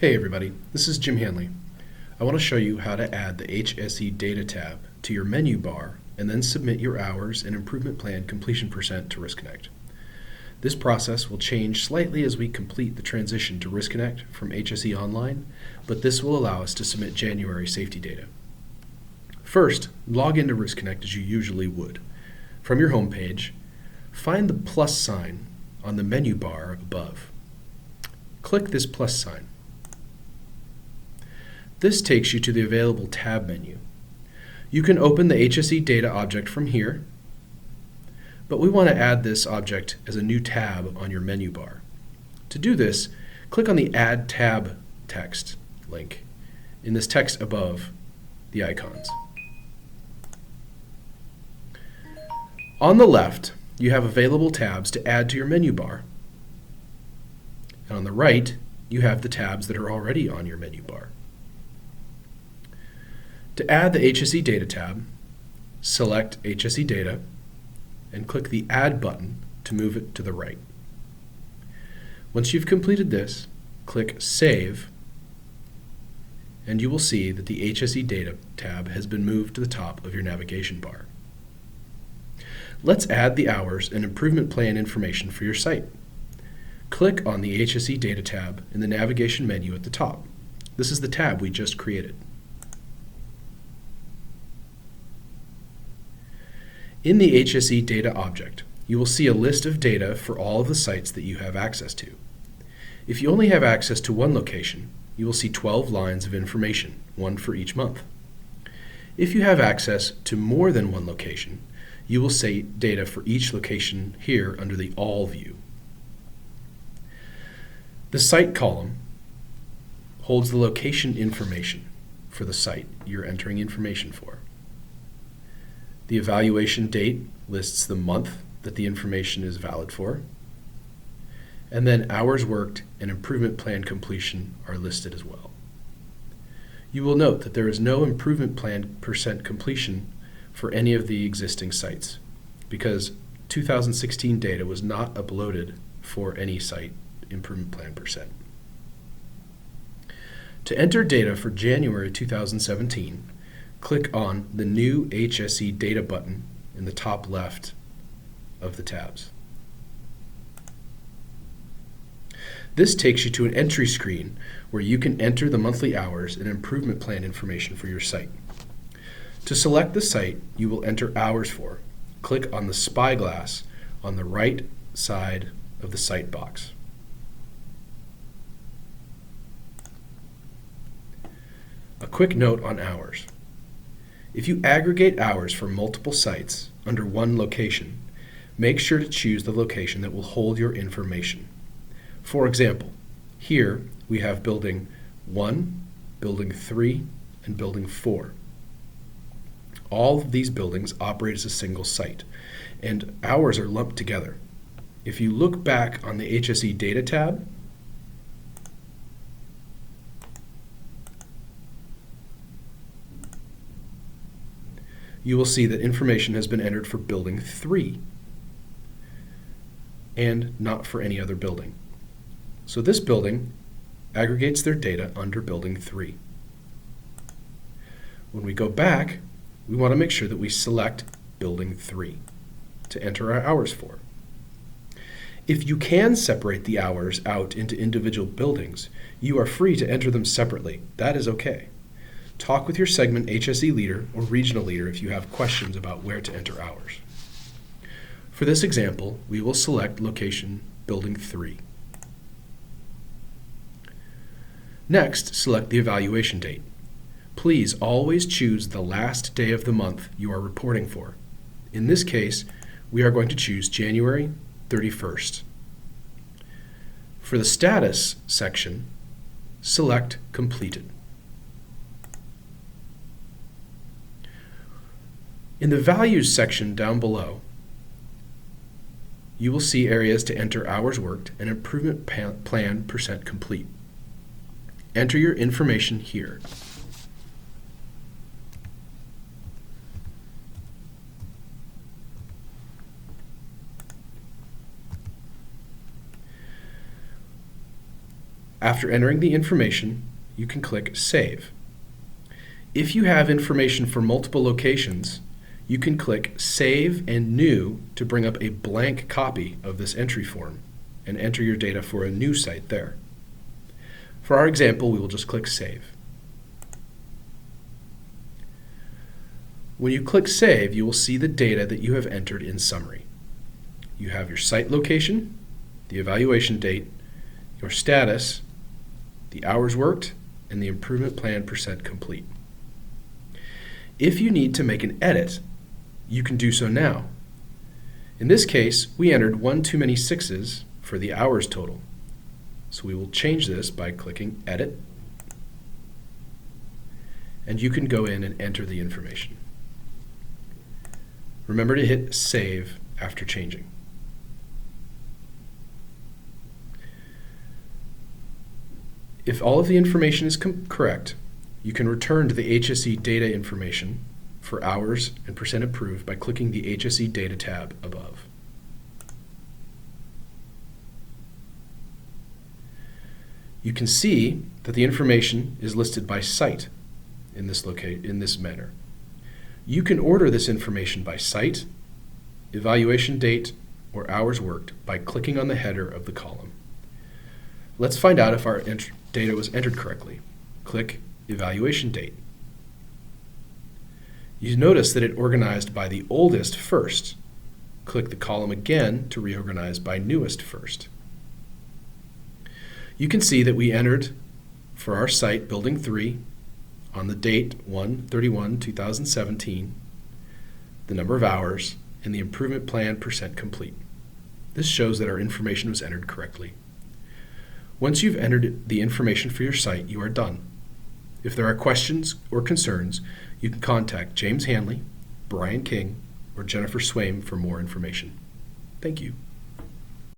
Hey everybody, this is Jim Hanley. I want to show you how to add the HSE Data tab to your menu bar and then submit your hours and improvement plan completion percent to Riskonnect. This process will change slightly as we complete the transition to Riskonnect from HSE Online, but this will allow us to submit January safety data. First, log into Riskonnect as you usually would. From your home page, find the plus sign on the menu bar above. Click this plus sign. This takes you to the available tab menu. You can open the HSE data object from here, but we want to add this object as a new tab on your menu bar. To do this, click on the Add Tab text link in this text above the icons. On the left, you have available tabs to add to your menu bar, and on the right, you have the tabs that are already on your menu bar. To add the HSE Data tab, select HSE Data and click the Add button to move it to the right. Once you've completed this, click Save, and you will see that the HSE Data tab has been moved to the top of your navigation bar. Let's add the hours and improvement plan information for your site. Click on the HSE Data tab in the navigation menu at the top. This is the tab we just created. In the HSE Data object, you will see a list of data for all of the sites that you have access to. If you only have access to one location, you will see 12 lines of information, one for each month. If you have access to more than one location, you will see data for each location here under the All view. The Site column holds the location information for the site you're entering information for. The evaluation date lists the month that the information is valid for, and then hours worked and improvement plan completion are listed as well. You will note that there is no improvement plan percent completion for any of the existing sites because 2016 data was not uploaded for any site improvement plan percent. To enter data for January 2017, click on the New HSE Data button in the top left of the tabs. This takes you to an entry screen where you can enter the monthly hours and improvement plan information for your site. To select the site you will enter hours for, click on the spyglass on the right side of the site box. A quick note on hours. If you aggregate hours for multiple sites under one location, make sure to choose the location that will hold your information. For example, here we have Building 1, Building 3, and Building 4. All of these buildings operate as a single site, and hours are lumped together. If you look back on the HSE Data tab, you will see that information has been entered for Building 3 and not for any other building. So this building aggregates their data under Building 3. When we go back, we want to make sure that we select Building 3 to enter our hours for. If you can separate the hours out into individual buildings, you are free to enter them separately. That is okay. Talk with your segment HSE leader or regional leader if you have questions about where to enter hours. For this example, we will select location Building 3. Next, select the evaluation date. Please always choose the last day of the month you are reporting for. In this case, we are going to choose January 31st. For the status section, select Completed. In the Values section down below, you will see areas to enter hours worked and improvement plan percent complete. Enter your information here. After entering the information, you can click Save. If you have information for multiple locations, you can click Save and New to bring up a blank copy of this entry form and enter your data for a new site there. For our example, we will just click Save. When you click Save, you will see the data that you have entered in summary. You have your site location, the evaluation date, your status, the hours worked, and the improvement plan % complete. If you need to make an edit, you can do so now. In this case, we entered one too many 6s for the hours total. So we will change this by clicking Edit, and you can go in and enter the information. Remember to hit Save after changing. If all of the information is correct, you can return to the HSE data information for hours and % approved by clicking the HSE Data tab above. You can see that the information is listed by site in this manner. You can order this information by site, evaluation date, or hours worked by clicking on the header of the column. Let's find out if our data was entered correctly. Click Evaluation Date. You notice that it organized by the oldest first. Click the column again to reorganize by newest first. You can see that we entered for our site Building 3 on the date 1/31/2017, the number of hours, and the improvement plan % complete. This shows that our information was entered correctly. Once you've entered the information for your site, you are done. If there are questions or concerns, you can contact James Hanley, Brian King, or Jennifer Swaim for more information. Thank you.